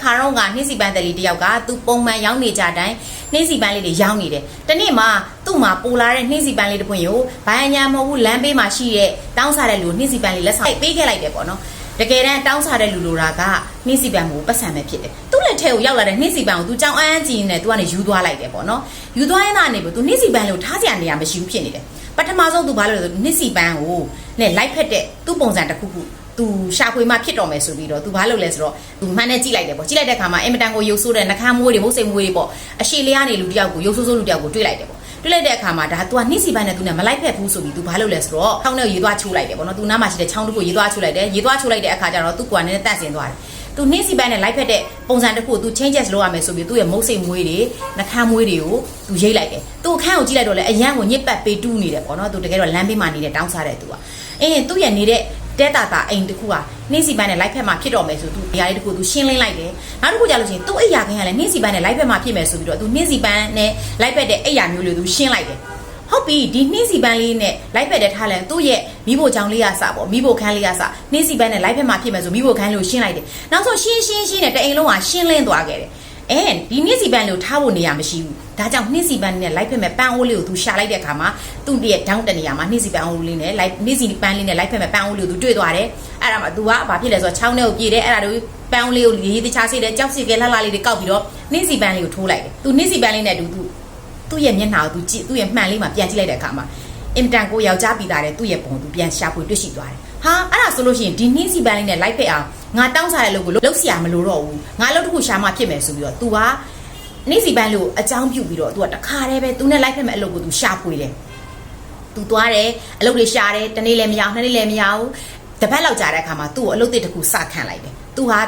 ခါတော့ကနှင်းစီပန်းတယ်လေးတယောက်ကသူပုံမှန်ရောင်းနေကြတိုင်းနှင်းစီပန်းလေးတွေရောင်းနေတယ်တနေ့မှသူ့မှာပိုလာတဲ့နှင်းစီပန်းလေးတစ်ပွင့်ကိုဘာညာမဟုတ်ဘူးလမ်းဘေးမှာရှိတဲ့တောင်းစားတဲ့လူနှင်းစီပန်းလေးလက်ဆောင်ပေးခဲ့လိုက်တယ်ပေါ့နော်တကယ်တမ်းတောင်းစားတဲ့လူလိုတာကနှင်းစီပန်းကိုပတ်စံပဲဖြစ်တယ်သူ့လက်ထဲကိုရောက်လာတဲ့နှင်းစီပန်းကိုသူကြောင်အန်းကြည့်နေသူကနေယူသွားလိုက်တယ်ပေါ့နော်ယူသွားရင်ကနေသူနှင်းစီပန်းလေးကိုထားကြနေရမရှိဘူးဖြစ်နေတယ်ပထမဆုံးသူဘာလို့လဲဆိုနှင်းစီပန်းကိုနဲ့လိုက်ဖက်တဲ့သူ့ပုံစံတစ်ခုခုသူရှာဖွေမှဖြစ်တော်မယ်ဆိုပြီးတော့သူဘာလုပ်လဲဆိုတော့သူမှန်းနဲ့ကြည့်လိုက်တယ်ပေါ့ကြည့်လိုက်တဲ့အခါမှာအင်မတန်ကိုရုပ်ဆိုးတဲ့နှခမ်းမွေးတွေမုတ်စိမ်မွေးတွေပေါ့အရှိလေးကနေလူတယောက်ကိုရုပ်ဆိုးဆိုးလူတယောက်ကိုတွေ့လိုက်တယ်ပေါ့တွေ့လိုက်တဲ့အခါမှာဒါသူကနှင်းစီပန်းနဲ့သူနဲ့မလိုက်ဖက်ဘူးဆိုပြီးသူဘာလုပ်လဲဆိုတော့ခေါင်းနဲ့ရေသွားချိုးလိုက်တယ်ပေါ့နော်သူနားမှာရှိတဲ့ချောင်းတစ်ခုရေသွားချိုးလိုက်တယ်ရေသွားချိုးလိုက်တဲ့အခါကျတော့သူကလည်းတန့်စင်သွားတယ်သူနှင်းစီပန်းနဲ့လိုက်ဖက်တဲ့ပုံစံတစ်ခုသူ changes လုပ်ရမယ်ဆိုပြီးသူ့ရဲ့မုတ်စိမ်မွေးတွေနှခမ်းမွေးတွေကိုသူရိတ်လိုက်တယ်သူအခန်းကိုကြည့်လိုက်တော့လေအရန်ကိုညစ်ပတ်ပေးတူးနေတယ်ပေါ့နော်သူတကယ်တော့လမ်းဘေးမှာနေတဲ့တောင်းစားတဲ့သူကသူ့ရဲ့နေတဲ့တဲတာအိမ်တစ်ခုကနှင်းစီပန်းနဲ့လိုက်ဖက်မှာဖြစ်တော့မယ်ဆိုသူနေရာလေးတစ်ခုသူရှင်းလင်းလိုက်တယ်နောက်တစ်ခုကြလို့ရှိရင်သူ့အိယာခင်းကလည်းနှင်းစီပန်းနဲ့လိုက်ဖက်မှာဖြစ်မယ်ဆိုပြီးတော့သူနှင်းစီပန်းနဲ့လိုက်ဖက်တဲ့အိယာမျိုးလေးသူရှင်းလိုက်တယ်ဟုတ်ပြီဒီနှင်းစီပန်းလေးနဲ့လိုက်ဖက်တဲ့ထားလန်သူ့ရဲ့မိဖို့ချောင်းလေးရစပေါ့မိဖို့ခန်းလေးရစနှင်းစီပန်းနဲ့လိုက်ဖက်မှာဖြစ်မယ်ဆိုမိဖို့ခန်းလေးကိုရှင်းလိုက်တယ်နောက်ဆုံးရှင်းနဲ့တအိမ်လုံးကရှင်းလင်းသွားခဲ့တယ်ဒီနှင်းစီပန်းလေးကိုထားဖို့နေရာမရှိဘူးဒါကြောင့်နှင်းစီပန်းနဲ့လိုက်ဖက်မဲ့ပန်းအိုးလေးကိုသူရှာလိုက်တဲ့အခါမှာသူ့ရဲ့ဒေါင်းတနေရာမှာနှင်းစီပန်းအိုးလေးနဲ့နှင်းစီပန်းလေးနဲ့လိုက်ဖက်မဲ့ပန်းအိုးလေးကိုသူတွေ့သွားတယ်အဲ့ဒါမှသူကဘာဖြစ်လဲဆိုတော့ချောင်းထဲကိုပြေးတယ်အဲ့ဒါတို့ပန်းအိုးလေးကိုရေးတခြားဆေးတယ်ကြောက်စီကဲလှလှလေးတွေကောက်ပြီးတော့နှင်းစီပန်းလေးကိုထိုးလိုက်တယ်သူနှင်းစီပန်းလေးနဲ့သူ့ရဲ့မျက်နှာကိုသူကြည့်သူ့ရဲ့မှန်လေးမှာပြန်ကြည့်လိုက်တဲ့အခါမှာအင်တန်ကိုယောက်ျားပြီးသားတဲ့သူ့ရဲ့ပုံသူပြန်ရှာဖွေတွေ့ရှိသွားတယ်ဟာအဲ့ဒါဆိုလို့ရှိရင်ဒီနှင်းစီပန်းလေးနဲ့လိုက်ဖက်အောင်ငါတောင်းစားတဲ့လုပ်ကိုလုပ်စရာမလိုတော့ဘူးငါလုပ်တစ်ခုရှာမှဖြစ်မယ်ဆိုပြီးတော့ तू ကနှင်းစီပန်းလေးကိုအကြောင်းပြုပြီးတော့ तू ကတခါတည်းပဲ तू နဲ့လိုက်ဖက်မဲ့အလုပ်ကို तू ရှာဖွေတယ် तू သွားတယ်အလုပ်တွေရှာတယ်တနေ့လည်းမရအောင်နှစ်နေ့လည်းမရအောင်တစ်ပတ်လောက်ကြာတဲ့အခါမှာ तू ကိုအလုပ်တစ်ခုစခန့်လိုက်တယ် तू ဟာ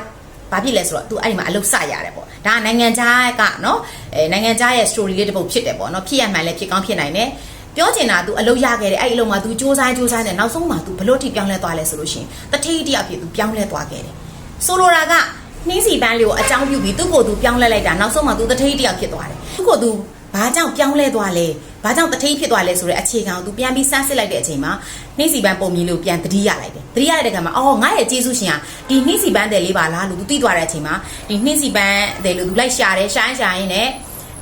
ဘာဖြစ်လဲဆိုတော့ तू အဲ့ဒီမှာအလုပ်စရတယ်ပေါ့ဒါကနိုင်ငံခြားကနော်နိုင်ငံခြားရဲ့ story လေးတစ်ပုဒ်ဖြစ်တယ်ပေါ့နော်ဖြစ်ရမှန်လည်းဖြစ်ကောင်းဖြစ်နိုင်တယ်ပြောချင်တာ तू အလုပ်ရခဲ့တယ်အဲ့ဒီအလုပ်မှာ तू စူးစမ်းနဲ့နောက်ဆုံးမှာ तू ဘလို့ထိပြောင်းလဲသွားလဲဆိုလို့ရှိရင်တထိတယောက်ဖြစ် तू ပြောင်းလဲသွားခဲ့တယ်ဆိုလိုတာကနှင်းစီပန်းလေးကိုအကြောင်းပြုပြီးသူ့ကိုယ်သူပြောင်းလဲလိုက်တာနောက်ဆုံးမှာ तू တထိတယောက်ဖြစ်သွားတယ်သူ့ကိုယ်သူဘာကြောင့်ပြောင်းလဲသွားလဲဘာကြောင့်တထိဖြစ်သွားလဲဆိုတဲ့အခြေခံကို तू ပြန်ပြီးစမ်းစစ်လိုက်တဲ့အချိန်မှာနှင်းစီပန်းပုံမြင်လို့ပြန်သတိရလိုက်တယ်သတိရတဲ့အခါမှာအော်ငါရဲ့ကျေးဇူးရှင်ကဒီနှင်းစီပန်းတယ်လေးပါလားလို့ तू သိသွားတဲ့အချိန်မှာဒီနှင်းစီပန်းတယ်လို့ तू လိုက်ရှာတယ်ရှာရင်နဲ့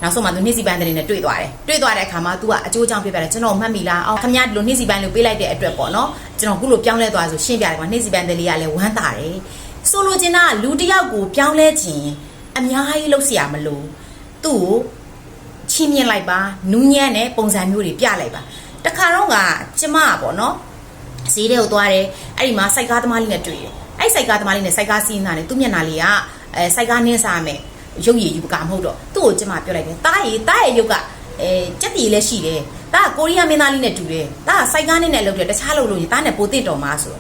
နောက်ဆုံးမှာ तू နှင်းစီပန်းတယ်လေးနဲ့တွေ့သွားတဲ့အခါမှာ तू ကအကျိုးကြောင့်ပြပြတယ်ကျွန်တော်မှတ်မိလားအော်ခင်ဗျားဒီလိုနှင်းစီပန်းလေးပေးလိုက်တဲ့အတွက်ပေါ့နော်ကျွန်တော်ခုလိုပြောင်းလဲသွားဆိုရှင်းပြတယ်ကွာနှင်းစီပန်းတယ်လေးကလည်းဝမ်းသာတယ်ဆိုလိုချင်တာလူတစ်ယောက်ကိုပြောင်းလဲခြင်းအများကြီးလုပ်เสียမလို့သူ့ကိုချင်းမြင်လိုက်ပါနူးညံ့တဲ့ပုံစံမျိုးတွေပြလိုက်ပါတခါတော့ကကျမပေါ့နော်ဈေးထဲကိုသွားတယ်အဲ့ဒီမှာစိုက်ကားသမားလေးနဲ့တွေ့တယ်အဲ့စိုက်ကားသမားလေးနဲ့စိုက်ကားစီးနေတာနဲ့သူ့မျက်နှာလေးကစိုက်ကားနင်းစားမယ်ရုပ်ရည်ယူကမဟုတ်တော့သူ့ကိုကျမပြောလိုက်တယ်တားရဲ့ရုပ်ကကြက်တီလည်းရှိတယ်တားကိုရီးယားမင်းသားလေးနဲ့တူတယ်တားစိုက်ကားနင်းနဲ့လုပ်တယ်တခြားလုပ်လို့ရင်တားနဲ့ပိုတင့်တော်မှာဆို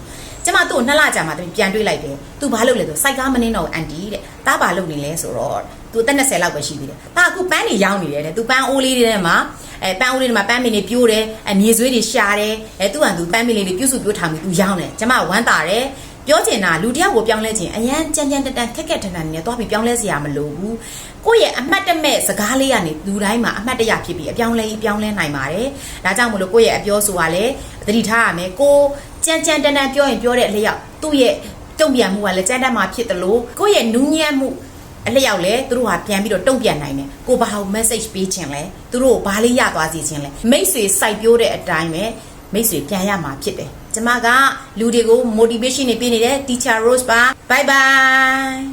ကျမသူ့ကို2လကြာမှပြန်တွေ့လိုက်တယ်။ तू ဘာလုပ်လဲဆိုစိုက်ကားမနှင်းတော့အန်တီတဲ့။တားဘာလုပ်နေလဲဆိုတော့ तू အသက်20လောက်ပဲရှိသေးတယ်။တားအခုပန်းတွေရောင်းနေတယ်တဲ့။ तू ပန်းအိုးလေးတွေထဲမှာပန်းအိုးလေးတွေမှာပန်းမင်းတွေပြိုးတယ်။မြေဆွေးတွေရှာတယ်။သူ့ဟန် तू ပန်းမင်းလေးတွေပြုစုပြိုးထားပြီး तू ရောင်းတယ်။ကျမဝမ်းသာတယ်။ပြောချင်တာလူတယောက်ကိုပြောင်းလဲခြင်းအရန်ကြမ်းတန်ခက်ထန်နေတော့ပြီးပြောင်းလဲစရာမလိုဘူး။ကိုယ့်ရဲ့အမှတ်တမဲ့စကားလေးကနေလူတိုင်းမှာအမှတ်တရဖြစ်ပြီးအပြောင်းလဲနိုင်ပါတယ်။ဒါကြောင့်မလို့ကိုယ့်ရဲ့အပြောဆိုတာလည်းသတိထားရမယ်။ကိုကြမ်းတန်ပြောရင်ပြောတဲ့အလျောက်သူ့ရဲ့တုံ့ပြန်မှုကလည်းကြမ်းတမ်းမှဖြစ်တယ်လို့ကိုယ့်ရဲ့နူးညံ့မှုအလျောက်လည်းသူတို့ဟာပြန်ပြီးတော့တုံ့ပြန်နိုင်တယ်ကိုဘာလို့ message ပေးခြင်းလဲသူတို့ဘာလေးရသွားစီခြင်းလဲမိတ်ဆွေစိုက်ပြိုးတဲ့အတိုင်းပဲမိတ်ဆွေပြန်ရမှာဖြစ်တယ်ကျမကလူတွေကို motivation တွေပေးနေတဲ့ teacher Rose ပါ bye bye